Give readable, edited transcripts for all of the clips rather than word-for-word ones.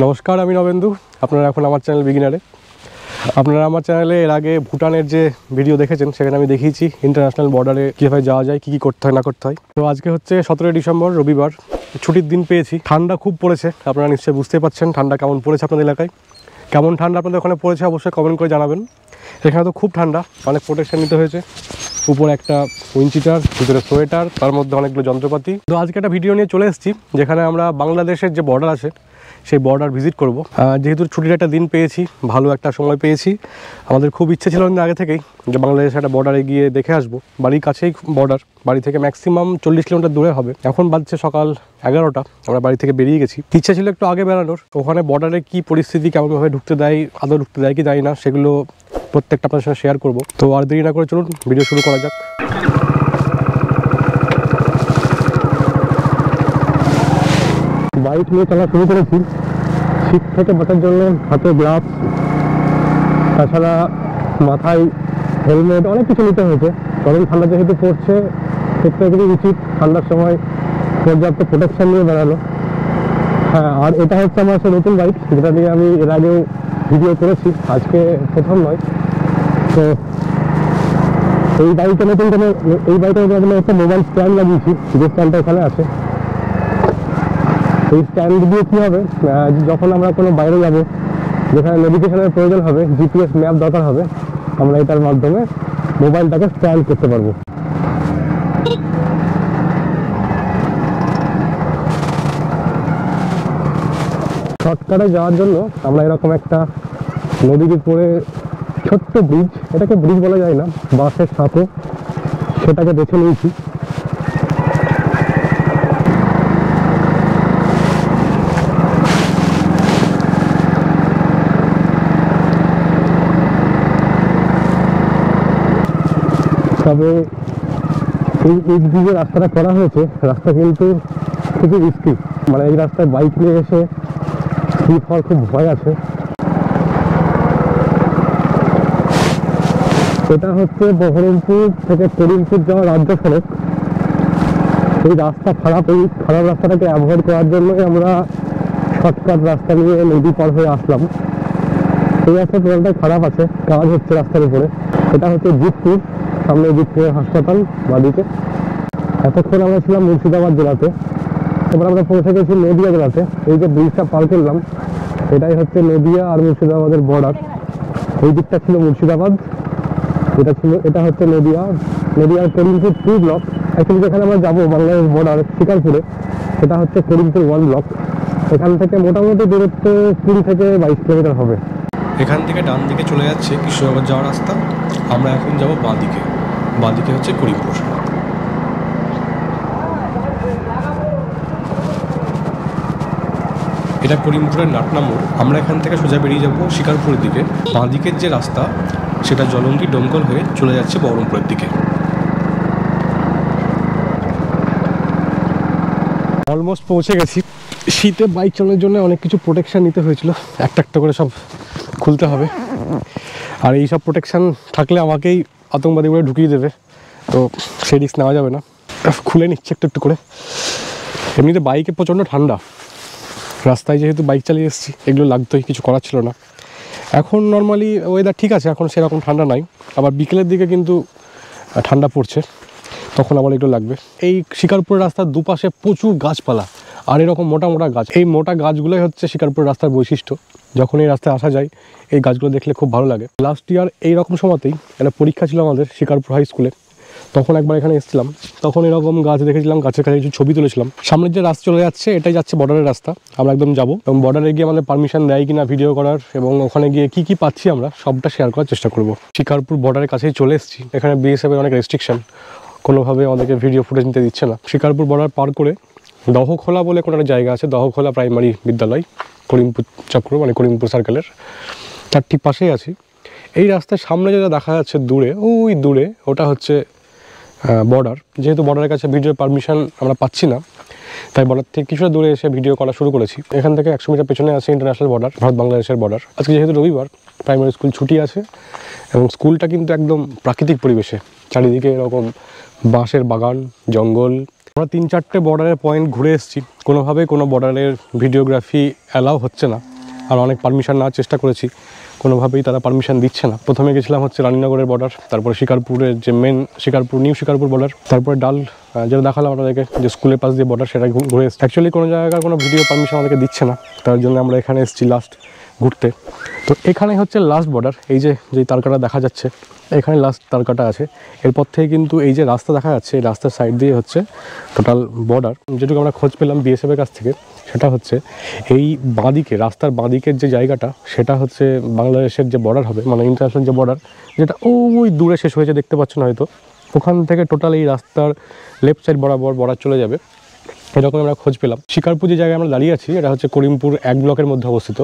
নমস্কার, আমি নবেন্দু। আপনারা এখন আমার চ্যানেল বিগিনারে। আপনারা আমার চ্যানেলে এর আগে ভুটানের যে ভিডিও দেখেছেন সেখানে আমি দেখিয়েছি ইন্টারন্যাশনাল বর্ডারে কীভাবে যাওয়া যায়, কী কী করতে হয় না করতে হয়। তো আজকে হচ্ছে 17 ডিসেম্বর, রবিবার, ছুটির দিন পেয়েছি। ঠান্ডা খুব পড়েছে, আপনারা নিশ্চয়ই বুঝতেই পারছেন ঠান্ডা কেমন পড়েছে আপনাদের এলাকায়। কেমন ঠান্ডা আপনাদের ওখানে পড়েছে অবশ্যই কমেন্ট করে জানাবেন। এখানে তো খুব ঠান্ডা, অনেক প্রোটেকশন নিতে হয়েছে। উপরে একটা উইন্ডচিটার, ভিতরে সোয়েটার, তার মধ্যে অনেকগুলো যন্ত্রপাতি। তো আজকে একটা ভিডিও নিয়ে চলে এসেছি যেখানে আমরা বাংলাদেশের যে বর্ডার আছে সেই বর্ডার ভিজিট করব। যেহেতু ছুটির একটা দিন পেয়েছি, ভালো একটা সময় পেয়েছি, আমাদের খুব ইচ্ছে ছিল আগে থেকেই যে বাংলাদেশের একটা বর্ডারে গিয়ে দেখে আসবো। বাড়ির কাছেই বর্ডার, বাড়ি থেকে ম্যাক্সিমাম 40 কিলোমিটার দূরে হবে। এখন বাজছে সকাল 11টা, আমরা বাড়ি থেকে বেরিয়ে গেছি। ইচ্ছা ছিল একটু আগে বেরানোর। ওখানে বর্ডারে কি পরিস্থিতি, কেমনভাবে ঢুকতে দেয়, আদৌ ঢুকতে দেয় কি জানি না, সেগুলো প্রত্যেকটা আপনার সাথে শেয়ার করবো। তো আর দেরি না করে চলুন ভিডিও শুরু করা যাক। বাইক নিয়ে চলা শুরু করেছি। শীত থেকে বাঁচার জন্য হাতে গ্লাভস, তাছাড়া মাথায় হেলমেট, অনেক কিছু নিতে হয়েছে। গরম ঠান্ডা যেহেতু পড়ছে, প্রত্যেকেরই উচিত ঠান্ডার সময় পর্যাপ্ত প্রোটেকশন নিয়ে বেড়ানো। হ্যাঁ, আর এটা হচ্ছে আমার সে নতুন বাইক, যেটা নিয়ে আমি এর আগেও ভিডিও করেছি, আজকে প্রথম নয়। তো এই বাইকে নতুন করে এই বাইকের একটা মোবাইল স্ট্যান্ড লাগিয়েছি, যে স্ট্যান্ডটা এখানে আছে। এই স্ট্যান্ড দিয়ে কী হবে, যখন আমরা কোনো বাইরে যাব, যেখানে নেভিগেশনের প্রয়োজন হবে, জিপিএস ম্যাপ দরকার হবে, আমরা এটার মাধ্যমে মোবাইলটাকে স্ক্যান করতে পারবো। শর্টকাটে যাওয়ার জন্য আমরা এরকম একটা নদীর উপরে ছোট্ট ব্রিজ, এটাকে ব্রিজ বলা যায় না, বাসের সাথে, সেটাকে বেছে নিয়েছি। তবে এই ব্রিজের রাস্তাটা করা হয়েছে, রাস্তা কিন্তু খুবই রিস্কি, মানে এই রাস্তায় বাইক নিয়ে এসে স্লিপ হওয়ার খুব ভয় আছে। এটা হচ্ছে বহরমপুর থেকে করিমপুর যাওয়া রাজ্য সড়ক। এই রাস্তা খারাপ, এই খারাপ রাস্তাটাকে অ্যাভয়েড করার জন্যই আমরা শর্টকাট রাস্তা নিয়ে নদী পার হয়ে আসলাম। এই রাস্তা টোটালটাই খারাপ আছে, কাজ হচ্ছে রাস্তার উপরে। এটা হচ্ছে জিতপুর, সামনে জিতপুরের হাসপাতাল বাদিকে। এতক্ষণ আমরা ছিলাম মুর্শিদাবাদ জেলাতে, এবার আমরা পৌঁছে গেছি নদিয়া জেলাতে। এই যে ব্রিজটা পার করলাম, এটাই হচ্ছে নদিয়া আর মুর্শিদাবাদের বর্ডার। এই দিকটা ছিল মুর্শিদাবাদ, এটা হচ্ছে নদিয়ার করিমপুর 2 ব্লক। অ্যাকচুয়ালি যেখানে আমরা যাবো বাংলাদেশ বর্ডার শিকারপুরে, সেটা হচ্ছে করিমপুর 1 ব্লক। এখান থেকে মোটামুটি দূরত্ব 3 থেকে 22 কিলোমিটার হবে। এখান থেকে ডান দিকে চলে যাচ্ছে কৃষ্ণনগর যাওয়ার রাস্তা। আমরা এখন যাব বাঁদিকে হচ্ছে করিমপুর। এটা করিমপুরের নাটনা মোড়। আমরা এখান থেকে সোজা বেরিয়ে যাব শিকারপুরের দিকে। বাঁদিকের যে রাস্তা সেটা জলঙ্গি ডোমকল হয়ে চলে যাচ্ছে বহরমপুরের দিকে। অলমোস্ট পৌঁছে গেছি। শীতে বাইক চালানোর জন্য অনেক কিছু প্রোটেকশান নিতে হয়েছিল, একটা একটা করে সব খুলতে হবে। আর এই সব প্রোটেকশান থাকলে আমাকেই আতঙ্কবাদী করে ঢুকিয়ে দেবে, তো সেই রিস্ক নেওয়া যাবে না। খুলে নিচ্ছে একটু একটু করে। এমনিতে বাইকে প্রচণ্ড ঠান্ডা, রাস্তায় যেহেতু বাইক চালিয়ে এসেছি এগুলো লাগতোই, কিছু করার ছিল না। এখন নর্মালি ওয়েদার ঠিক আছে, এখন সেরকম ঠান্ডা নাই। আবার বিকেলের দিকে কিন্তু ঠান্ডা পড়ছে, তখন আবার এগুলো লাগবে। এই শিকারপুর রাস্তার দুপাশে প্রচুর গাছপালা আর এরকম মোটা মোটা গাছ। এই মোটা গাছগুলোই হচ্ছে শিকারপুর রাস্তার বৈশিষ্ট্য। যখন এই রাস্তায় আসা যায় এই গাছগুলো দেখলে খুব ভালো লাগে। লাস্ট ইয়ার এইরকম সময়তেই একটা পরীক্ষা ছিল আমাদের শিকারপুর হাই স্কুলে, তখন একবার এখানে এসেছিলাম। তখন এরকম গাছ দেখেছিলাম, গাছের কাছে কিছু ছবি তুলেছিলাম। সামনের যে রাস্তা চলে যাচ্ছে এটাই যাচ্ছে বর্ডারের রাস্তা, আমরা একদম যাবো। এবং বর্ডারে গিয়ে আমাদের পারমিশন দেয় কিনা ভিডিও করার, এবং ওখানে গিয়ে কি কি পাচ্ছি আমরা সবটা শেয়ার করার চেষ্টা করব। শিকারপুর বর্ডারের কাছেই চলে এসেছি। এখানে বিএসএফ এর অনেক রেস্ট্রিকশন, কোনোভাবে আমাদেরকে ভিডিও ফুটেজ নিতে দিচ্ছে না। শিকারপুর বর্ডার পার করে দহখোলা বলে কোনো একটা জায়গা আছে, দহখোলা প্রাইমারি বিদ্যালয়, করিমপুর চক্র, মানে করিমপুর সার্কেলের তার ঠিক পাশেই আছি। এই রাস্তার সামনে যেটা দেখা যাচ্ছে দূরে, ওই দূরে, ওটা হচ্ছে বর্ডার। যেহেতু বর্ডারের কাছে ভিডিও পারমিশন আমরা পাচ্ছি না, তাই বর্ডার থেকে কিছুটা দূরে এসে ভিডিও করা শুরু করেছি। এখান থেকে 100 মিটার পেছনে আছে ইন্টারন্যাশনাল বর্ডার, ভারত বাংলাদেশের বর্ডার। আজকে যেহেতু রবিবার, প্রাইমারি স্কুল ছুটি আছে, এবং স্কুলটা কিন্তু একদম প্রাকৃতিক পরিবেশে, চারিদিকে এরকম বাঁশের বাগান, জঙ্গল, আমরা 3-4টে বর্ডারের পয়েন্ট ঘুরে এসেছি, কোনোভাবেই কোনো বর্ডারের ভিডিওগ্রাফি অ্যালাউ হচ্ছে না। আর অনেক পারমিশন নেওয়ার চেষ্টা করেছি, কোনোভাবেই তারা পারমিশন দিচ্ছে না। প্রথমে গেছিলাম হচ্ছে রানীনগরের বর্ডার, তারপরে শিকারপুরের যে main Shikarpur new Shikarpur border, তারপরে ডাল যেটা দেখালাম আপনাদেরকে যে স্কুলের পাশ দিয়ে বর্ডার, সেটা ঘুরে এসেছি। অ্যাকচুয়ালি কোনো জায়গার কোনো ভিডিও পারমিশন আমাদেরকে দিচ্ছে না, তার জন্য আমরা এখানে এসেছি লাস্ট ঘুরতে। তো এখানে হচ্ছে লাস্ট বর্ডার, এই যে তারকাটা দেখা যাচ্ছে এখানে লাস্ট তারকাটা আছে। এরপর থেকে কিন্তু এই যে রাস্তা দেখা যাচ্ছে, এই রাস্তার সাইড দিয়ে হচ্ছে টোটাল বর্ডার। যেটুকু আমরা খোঁজ পেলাম বিএসএফের কাছ থেকে, সেটা হচ্ছে এই বাঁদিকে, রাস্তার বাঁদিকের যে জায়গাটা, সেটা হচ্ছে বাংলাদেশের যে বর্ডার হবে, মানে ইন্টারন্যাশনাল যে বর্ডার, যেটা ওই দূরে শেষ হয়েছে দেখতে পাচ্ছেন হয়তো, ওখান থেকে টোটাল এই রাস্তার লেফট সাইড বরাবর বর্ডার চলে যাবে, এরকম আমরা খোঁজ পেলাম। শিকারপুর যে জায়গায় আমরা দাঁড়িয়ে আছি, এটা হচ্ছে করিমপুর 1 ব্লকের মধ্যে অবস্থিত।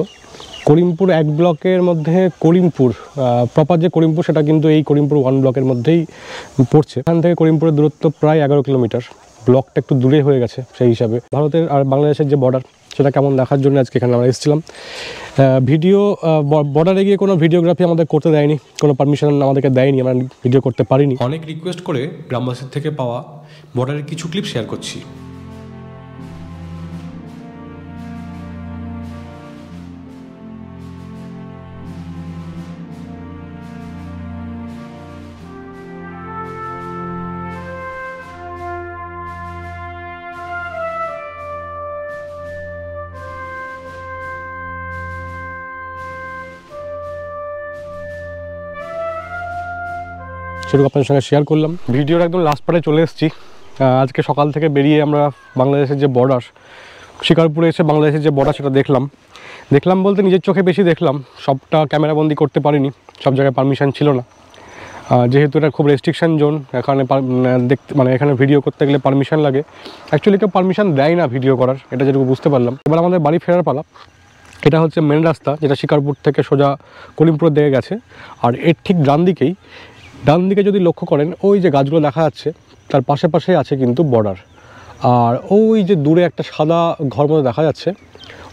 করিমপুর 1 ব্লকের মধ্যে করিমপুর প্রপার যে করিমপুর, সেটা কিন্তু এই করিমপুর 1 ব্লকের মধ্যেই পড়ছে। এখান থেকে করিমপুরের দূরত্ব প্রায় 11 কিলোমিটার। ব্লকটা একটু দূরে হয়ে গেছে সেই হিসাবে। ভারতের আর বাংলাদেশের যে বর্ডার, সেটা কেমন দেখার জন্য আজকে এখানে আমরা এসেছিলাম। ভিডিও বর্ডারে গিয়ে কোনো ভিডিওগ্রাফি আমাদের করতে দেয়নি, কোনো পারমিশন আমাদেরকে দেয়নি, আমরা ভিডিও করতে পারিনি। অনেক রিকোয়েস্ট করে গ্রামবাসীর থেকে পাওয়া বর্ডারের কিছু ক্লিপ শেয়ার করছি। সেটুকু আপনাদের সঙ্গে শেয়ার করলাম। ভিডিওর একদম লাস্ট পার্টে চলে এসেছি। আজকে সকাল থেকে বেরিয়ে আমরা বাংলাদেশের যে বর্ডার, শিকারপুরে এসে বাংলাদেশের যে বর্ডার, সেটা দেখলাম বলতে নিজের চোখে বেশি দেখলাম, সবটা ক্যামেরাবন্দি করতে পারিনি, সব জায়গায় পারমিশন ছিল না। যেহেতু এটা খুব রেস্ট্রিকশন জোন, এখানে মানে এখানে ভিডিও করতে গেলে পারমিশন লাগে। অ্যাকচুয়ালি কেউ পারমিশন দেয় না ভিডিও করার, এটা যেটুকু বুঝতে পারলাম। এবার আমাদের বাড়ি ফেরার পালা। এটা হচ্ছে মেন রাস্তা, যেটা শিকারপুর থেকে সোজা করিমপুরের দিকে গেছে। আর এর ঠিক ডান দিকে যদি লক্ষ্য করেন, ওই যে গাছগুলো দেখা যাচ্ছে, তার পাশে আছে কিন্তু বর্ডার। আর ওই যে দূরে একটা সাদা ঘর মতো দেখা যাচ্ছে,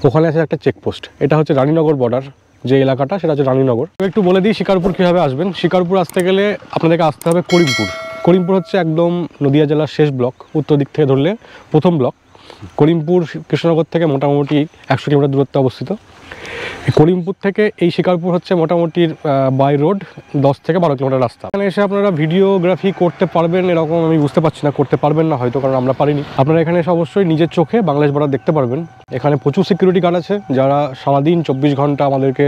ওখানে আছে একটা চেকপোস্ট। এটা হচ্ছে রানীনগর বর্ডার যে এলাকাটা, সেটা হচ্ছে রানীনগর। একটু বলে দিই শিকারপুর কীভাবে আসবেন। শিকারপুর আসতে গেলে আপনাদেরকে আসতে হবে করিমপুর হচ্ছে একদম নদিয়া জেলার শেষ ব্লক, উত্তর দিক থেকে ধরলে প্রথম ব্লক। করিমপুর কৃষ্ণনগর থেকে মোটামুটি 100 কিলোমিটার দূরত্বে অবস্থিত। করিমপুর থেকে এই শিকারপুর হচ্ছে মোটামুটি বাই রোড 10 থেকে 12 কিলোমিটার রাস্তা। এখানে এসে আপনারা ভিডিওগ্রাফি করতে পারবেন এরকম আমি বুঝতে পারছি না, করতে পারবেন না হয়তো, কারণ আমরা পারিনি। আপনারা এখানে এসে অবশ্যই নিজের চোখে বাংলাদেশ বর্ডার দেখতে পারবেন। এখানে প্রচুর সিকিউরিটি গার্ড আছে, যারা সারাদিন 24 ঘন্টা আমাদেরকে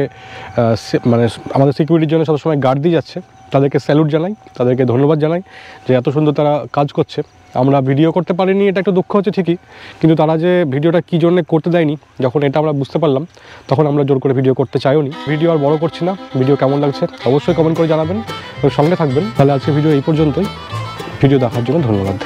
মানে আমাদের সিকিউরিটির জন্য সবসময় গার্ড দিয়ে যাচ্ছে। তাদেরকে স্যালুট জানাই, তাদেরকে ধন্যবাদ জানাই যে এত সুন্দর তারা কাজ করছে। আমরা ভিডিও করতে পারিনি, এটা একটু দুঃখ হচ্ছে ঠিকই, কিন্তু তারা যে ভিডিওটা কী জন্য করতে দেয়নি, যখন এটা আমরা বুঝতে পারলাম, তখন আমরা জোর করে ভিডিও করতে চাইও নি। ভিডিও আর বড় করছি না। ভিডিও কেমন লাগছে অবশ্যই কমেন্ট করে জানাবেন এবং সঙ্গে থাকবেন। তাহলে আজকে ভিডিও এই পর্যন্তই। ভিডিও দেখার জন্য ধন্যবাদ।